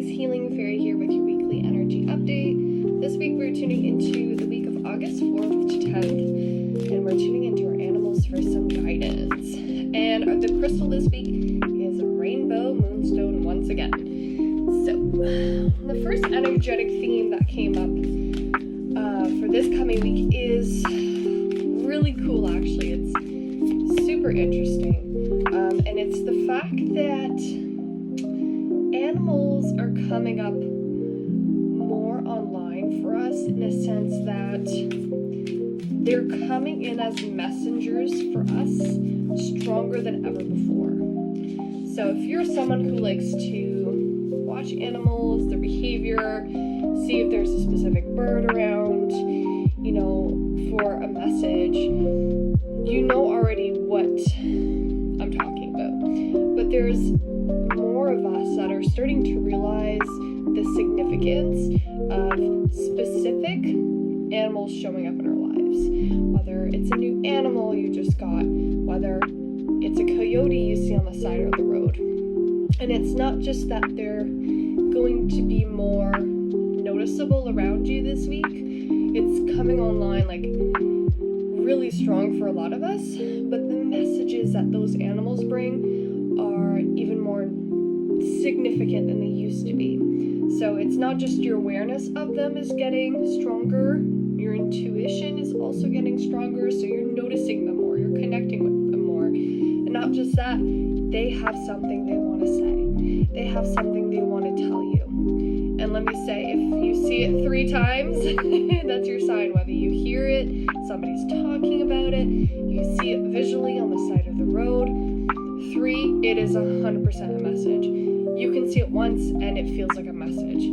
guys, Healing Fairy here with your weekly energy update. This week we're tuning into the week of August 4th to 10th, and we're tuning into our animals for some guidance. And the crystal this week is Rainbow Moonstone once again. So, the first energetic theme that came up for this coming week is really cool, actually. It's super interesting. And it's the fact that animals are coming up more online for us, in a sense that they're coming in as messengers for us stronger than ever before. So if you're someone who likes to watch animals, their behavior, see if there's a specific bird around, for a message, you know already what I'm talking about. But there's more of us that are starting to realize the significance of specific animals showing up in our lives. Whether it's a new animal you just got, whether it's a coyote you see on the side of the road. And it's not just that they're going to be more noticeable around you this week. It's coming online like really strong for a lot of us, but the messages that those animals bring are even more significant than they used to be. So it's not just your awareness of them is getting stronger, your intuition is also getting stronger, so you're noticing them more, you're connecting with them more. And not just that, they have something they want to say. They have something they want to tell you. And let me say, if you see it 3 times, that's your sign. Whether you hear it, somebody's talking about it, you see it visually on the side of the road, 3, it is 100% a message. You can see it once and it feels like a message.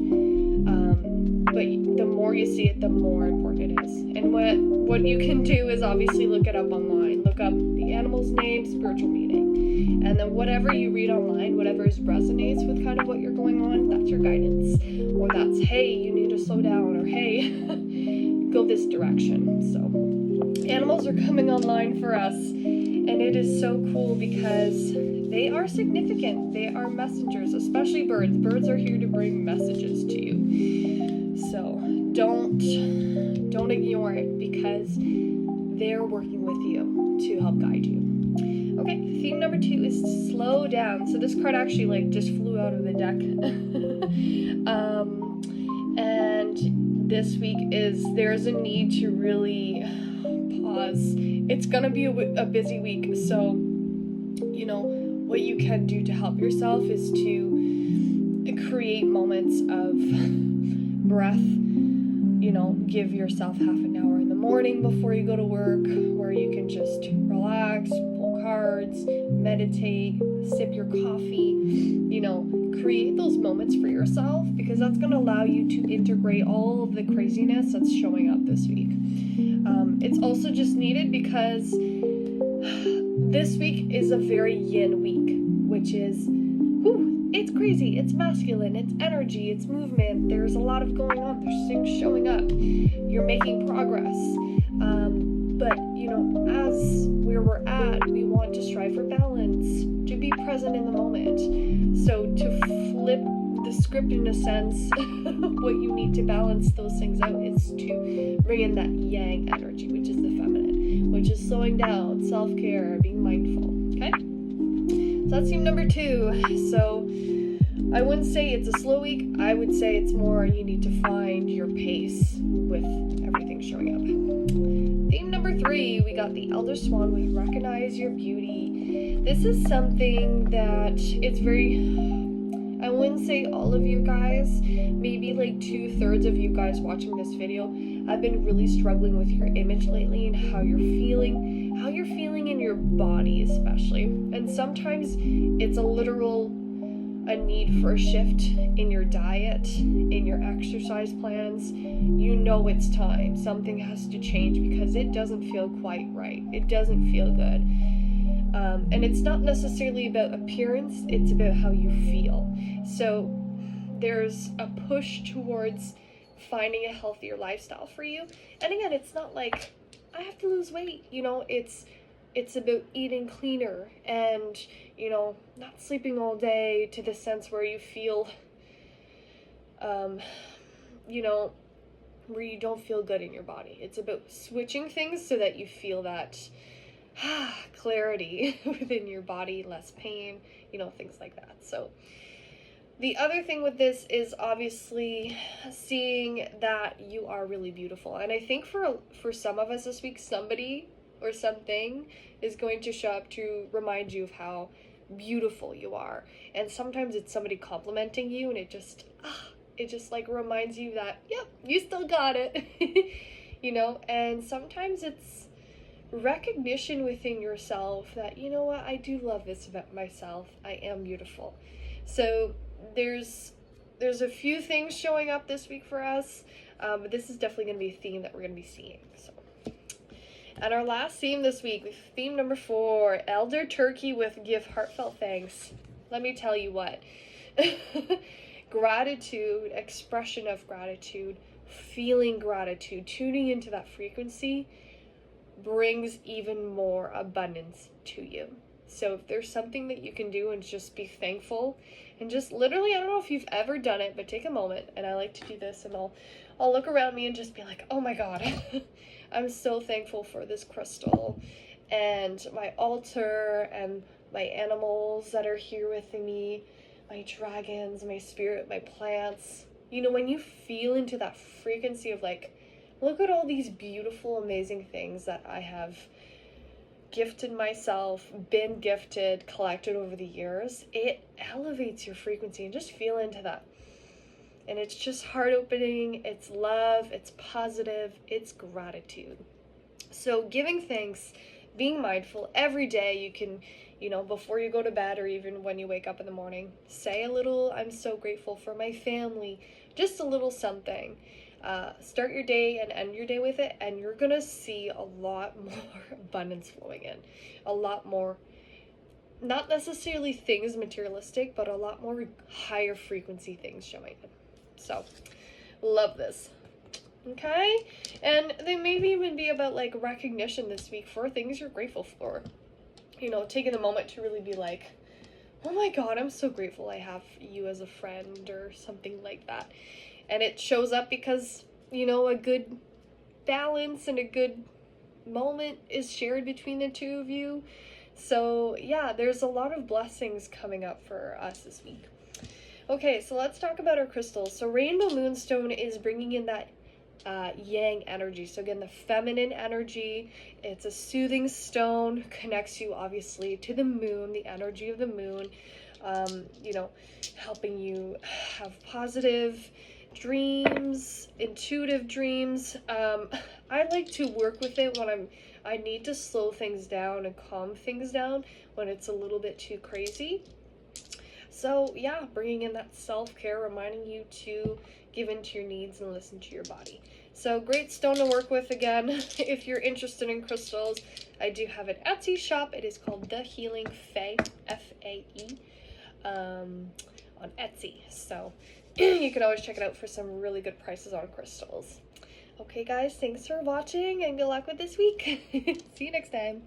But the more you see it, the more important it is. And what you can do is obviously look it up online. Look up the animal's name, spiritual meaning. And then whatever you read online, whatever resonates with kind of what you're going on, that's your guidance. Or that's, hey, you need to slow down, or hey, go this direction. So animals are coming online for us, and it is so cool because they are significant. They are messengers, especially birds. Birds are here to bring messages to you. So don't ignore it, because they're working with you to help guide you. Okay, theme number 2 is slow down. So this card actually just flew out of the deck. And this week there's a need to really pause. It's gonna be a busy week, so what you can do to help yourself is to create moments of breath. Give yourself half an hour in the morning before you go to work, where you can just relax, pull cards, meditate, sip your coffee, create those moments for yourself, because that's going to allow you to integrate all of the craziness that's showing up this week. It's also just needed because this week is a very yin week, which is, it's crazy, it's masculine, it's energy, it's movement, there's a lot of going on, there's things showing up, you're making progress. But, as where we're at, we want to strive for balance, to be present in the moment. So to flip the script in a sense, what you need to balance those things out is to bring in that yang energy, which is the feminine, which is slowing down, self-care, being mindful, okay? So that's theme number 2. So I wouldn't say it's a slow week. I would say it's more you need to find your pace with everything showing up. Theme number 3, we got the Elder Swan. We recognize your beauty. This is something that it's very, I wouldn't say all of you guys, maybe 2/3 of you guys watching this video have been really struggling with your image lately and how you're feeling in your body especially. And sometimes it's a need for a shift in your diet, in your exercise plans. It's time. Something has to change because it doesn't feel quite right. It doesn't feel good. And it's not necessarily about appearance, it's about how you feel. So there's a push towards finding a healthier lifestyle for you. And again, it's not like I have to lose weight, it's about eating cleaner and, not sleeping all day to the sense where you feel you know, where you don't feel good in your body. It's about switching things so that you feel that clarity within your body, less pain, things like that. So the other thing with this is obviously seeing that you are really beautiful. And I think for some of us this week, somebody or something is going to show up to remind you of how beautiful you are. And sometimes it's somebody complimenting you, and it just like reminds you that, yep, you still got it. And sometimes it's recognition within yourself that, you know what, I do love this about myself. I am beautiful. So there's a few things showing up this week for us, but this is definitely going to be a theme that we're going to be seeing. So, and our last theme this week, theme number 4, Elder Turkey with Give Heartfelt Thanks. Let me tell you what. Gratitude, expression of gratitude, feeling gratitude, tuning into that frequency brings even more abundance to you. So if there's something that you can do and just be thankful and just literally, I don't know if you've ever done it, but take a moment, and I like to do this, and I'll look around me and just be like, oh my God, I'm so thankful for this crystal and my altar and my animals that are here with me, my dragons, my spirit, my plants. When you feel into that frequency of like, look at all these beautiful, amazing things that I have gifted myself, been gifted, collected over the years, it elevates your frequency, and just feel into that. And it's just heart opening, it's love, it's positive, it's gratitude. So giving thanks, being mindful every day, you can, before you go to bed or even when you wake up in the morning, say a little, I'm so grateful for my family, just a little something. Start your day and end your day with it, and you're gonna see a lot more abundance flowing in, a lot more, not necessarily things materialistic, but a lot more higher frequency things showing in. So love this. Okay, and they maybe even be about like recognition this week for things you're grateful for. Taking the moment to really be like, oh my God, I'm so grateful I have you as a friend or something like that. And it shows up because, a good balance and a good moment is shared between the two of you. So yeah, there's a lot of blessings coming up for us this week. Okay, so let's talk about our crystals. So Rainbow Moonstone is bringing in that yang energy. So again, the feminine energy. It's a soothing stone, connects you obviously to the moon, the energy of the moon, helping you have positive dreams, intuitive dreams. I like to work with it when I need to slow things down and calm things down when it's a little bit too crazy. So yeah, bringing in that self-care, reminding you to give into your needs and listen to your body. So great stone to work with. Again, if you're interested in crystals, I do have an Etsy shop. It is called The Healing Fae, F-A-E, on Etsy. So you can always check it out for some really good prices on crystals. Okay guys, thanks for watching and good luck with this week. See you next time.